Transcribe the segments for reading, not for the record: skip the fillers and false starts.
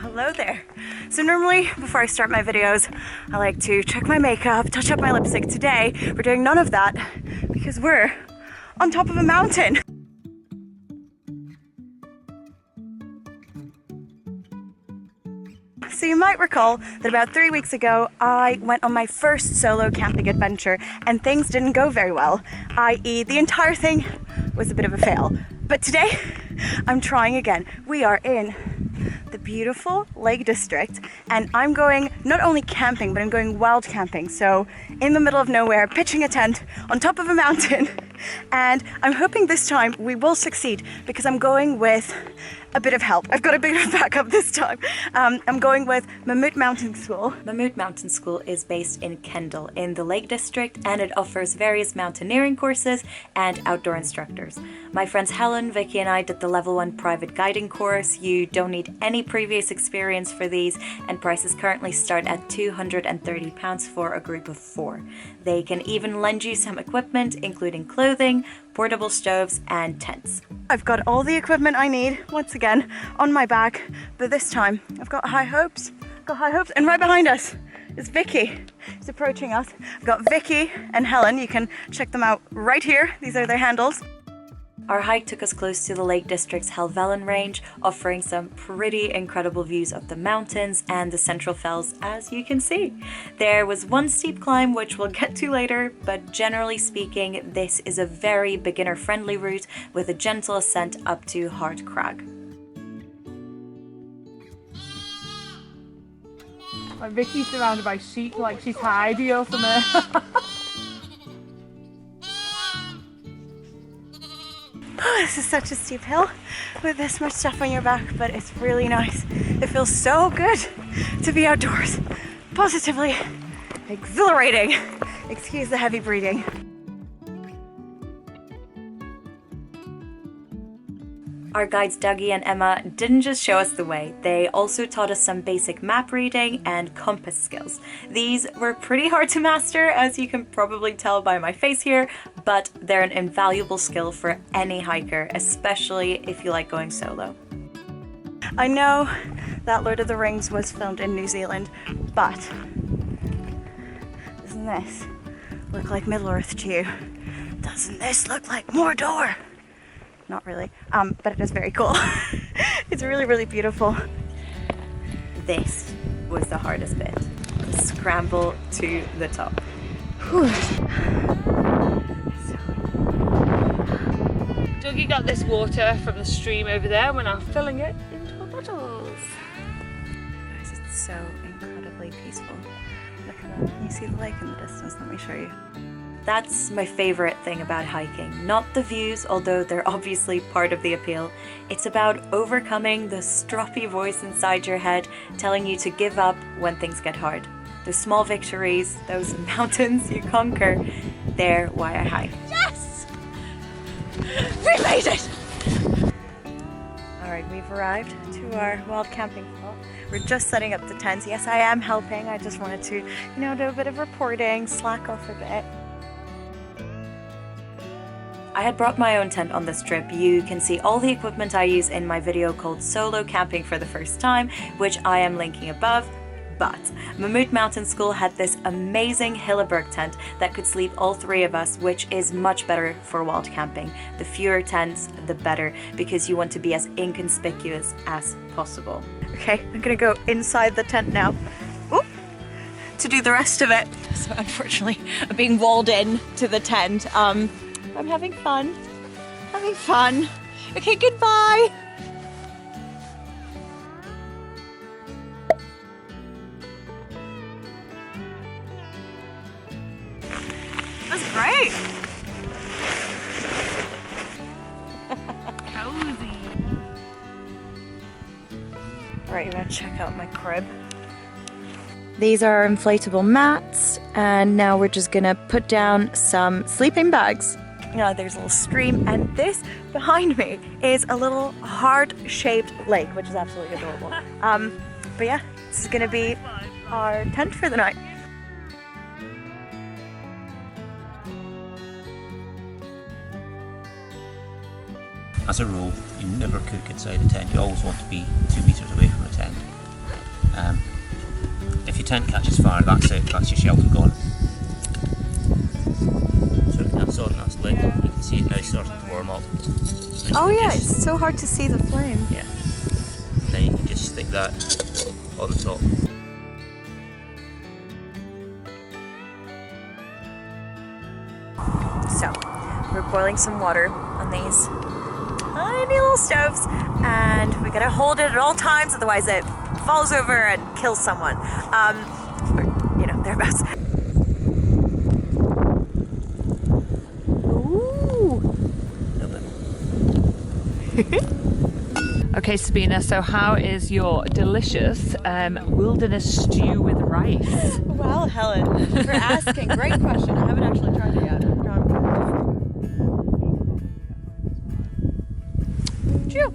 Hello there. So normally before I start my videos, I like to check my makeup, touch up my lipstick. Today, we're doing none of that because we're on top of a mountain. So you might recall that about 3 weeks ago, I went on my first solo camping adventure and things didn't go very well, i.e. the entire thing was a bit of a fail. But today, I'm trying again. We are in the beautiful Lake District and I'm going not only camping, but I'm going wild camping. So in the middle of nowhere, pitching a tent on top of a mountain. And I'm hoping this time we will succeed because I'm going with a bit of help. I've got a bit of backup this time. I'm going with Mammut Mountain School. Mammut Mountain School is based in Kendal in the Lake District and it offers various mountaineering courses and outdoor instructors. My friends Helen, Vicky and I did the level 1 private guiding course. You don't need any previous experience for these and prices currently start at £230 for a group of 4. They can even lend you some equipment including clothing, portable stoves and tents. I've got all the equipment I need, once again, on my back, but this time I've got high hopes. And right behind us is Vicky. She's approaching us. I've got Vicky and Helen. You can check them out right here. These are their handles. Our hike took us close to the Lake District's Helvellyn Range, offering some pretty incredible views of the mountains and the Central Fells, as you can see. There was one steep climb, which we'll get to later, but generally speaking, this is a very beginner-friendly route with a gentle ascent up to Hard Crag. Like Vicky's surrounded by sheep, like she's Heidi or something. Oh, this is such a steep hill with this much stuff on your back, but it's really nice. It feels so good to be outdoors. Positively exhilarating. Excuse the heavy breathing. Our guides Dougie and Emma didn't just show us the way, they also taught us some basic map reading and compass skills. These were pretty hard to master, as you can probably tell by my face here, but they're an invaluable skill for any hiker, especially if you like going solo. I know that Lord of the Rings was filmed in New Zealand, but doesn't this look like Middle-earth to you? Doesn't this look like Mordor? Not really, but it is very cool. It's really, really beautiful. This was the hardest bit. The scramble to the top. Dougie got this water from the stream over there and we're now filling it into our bottles. Guys, it's so incredibly peaceful. Look at that. Can you see the lake in the distance? Let me show you. That's my favorite thing about hiking. Not the views, although they're obviously part of the appeal. It's about overcoming the stroppy voice inside your head telling you to give up when things get hard. Those small victories, those mountains you conquer, they're why I hike. Yes! We made it! Alright, we've arrived to our wild camping spot. We're just setting up the tents. Yes, I am helping. I just wanted to, do a bit of reporting, slack off a bit. I had brought my own tent on this trip. You can see all the equipment I use in my video called Solo Camping for the First Time, which I am linking above. But Mammut Mountain School had this amazing Hilleberg tent that could sleep all 3 of us, which is much better for wild camping. The fewer tents, the better, because you want to be as inconspicuous as possible. Okay, I'm gonna go inside the tent now. Oop, to do the rest of it. So unfortunately, I'm being walled in to the tent. I'm having fun. Okay, goodbye. That's great. Cozy. Right, I'm gonna check out my crib. These are our inflatable mats, and now we're just gonna put down some sleeping bags. There's a little stream, and this behind me is a little heart-shaped lake, which is absolutely adorable. But yeah, this is gonna be our tent for the night. As a rule, you never cook inside a tent. You always want to be 2 meters away from a tent. If your tent catches fire, that's it, that's your shelter gone. So that's on, that's lit. You can see it now starting to warm up. Oh yeah, it's so hard to see the flame. Yeah. Then you can just stick that on the top. So, we're boiling some water on these tiny little stoves, and we gotta hold it at all times, otherwise it falls over and kills someone. Or, you know, thereabouts. Ooh. Okay, Sabina, so how is your delicious wilderness stew with rice? Well, Helen, for asking, great question. I haven't actually tried it yet. Stew.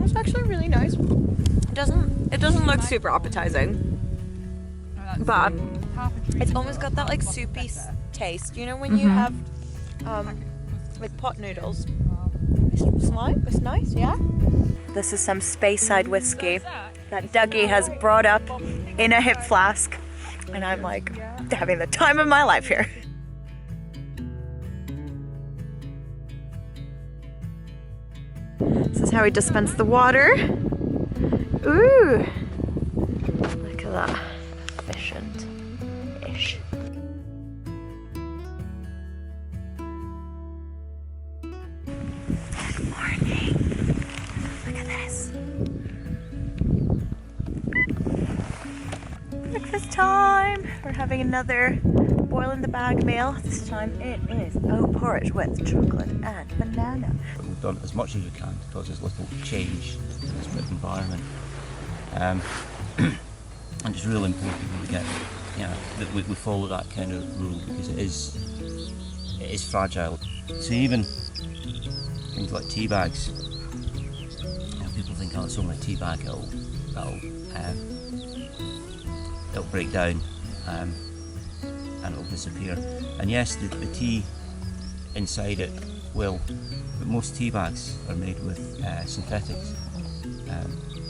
It's actually really nice. It doesn't look super appetizing, but it's almost got that like soupy taste. You know when you have like pot noodles. It's nice, yeah. This is some Speyside whiskey that Dougie has brought up in a hip flask, and I'm like having the time of my life here. This is how we dispense the water. Ooh, look at that, efficient-ish. Good morning. Look at this. Breakfast time. We're having another boil in the bag meal. This time it is oat porridge with chocolate and banana. We've done as much as we can to cause as little change in this environment. And it's really important that we get, you know, that we follow that kind of rule, because it is fragile. So even things like tea bags, you know, people think, oh, it's only a tea bag, it'll break down and it'll disappear. And yes, the tea inside it will, but most tea bags are made with synthetics.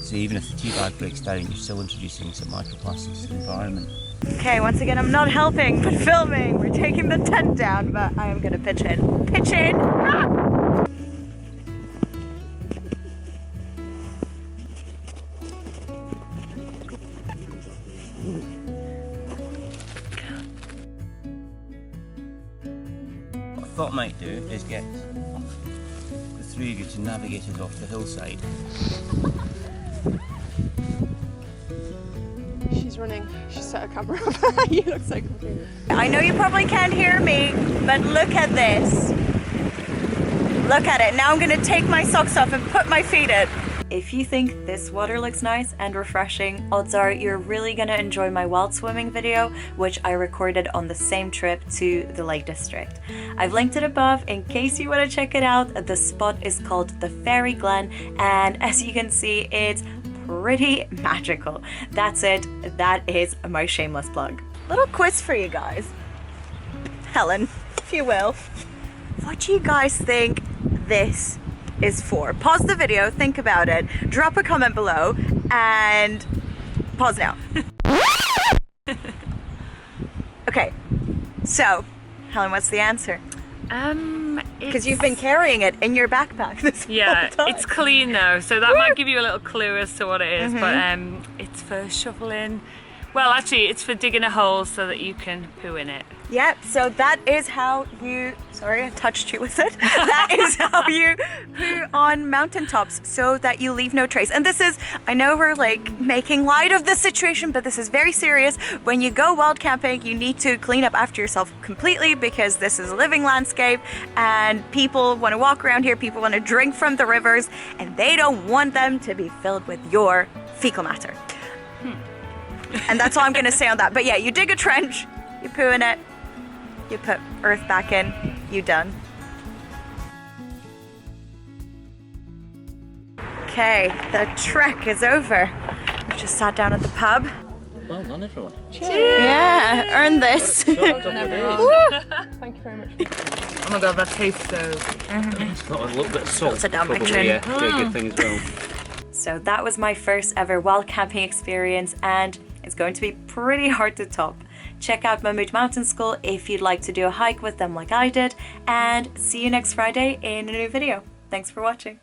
So even if the tea bag breaks down, you're still introducing some microplastics to the environment. Okay, once again, I'm not helping, but filming. We're taking the tent down, but I am gonna pitch in. Pitch in! Ah! What I thought I might do is get the three of you to navigate us off the hillside. She's running. She set a camera up. You look so confused. I know you probably can't hear me, but look at this. Look at it. Now I'm gonna take my socks off and put my feet in. If you think this water looks nice and refreshing, odds are you're really gonna enjoy my wild swimming video, which I recorded on the same trip to the Lake District. I've linked it above in case you wanna check it out. The spot is called the Fairy Glen, and as you can see, it's pretty magical. That's it. That is my shameless plug. Little quiz for you guys. Helen, if you will. What do you guys think this is for? Pause the video, think about it, drop a comment below, and pause now. Okay, so, Helen, what's the answer? Because you've been carrying it in your backpack this whole time. It's clean though, so that might give you a little clue as to what it is, but it's for shoveling. Well, actually, it's for digging a hole so that you can poo in it. Yep, so that is how you, sorry I touched you with it, that is how you poo on mountaintops so that you leave no trace. And this is, I know we're like making light of this situation, but this is very serious. When you go wild camping, you need to clean up after yourself completely, because this is a living landscape and people want to walk around here, people want to drink from the rivers, and they don't want them to be filled with your fecal matter. And that's all I'm going to say on that. But yeah, you dig a trench, you poo in it, you put earth back in, you done. Okay, the trek is over. We just sat down at the pub. Well done, everyone. Yeah, earned this. Thank you very much. Oh my god, that tastes so... It's got a little bit of salt. Sit down, my probably, chin. yeah, be a good thing as well. So that was my first ever wild camping experience, and it's going to be pretty hard to top. Check out Mammut Mountain School if you'd like to do a hike with them like I did, and see you next Friday in a new video. Thanks for watching.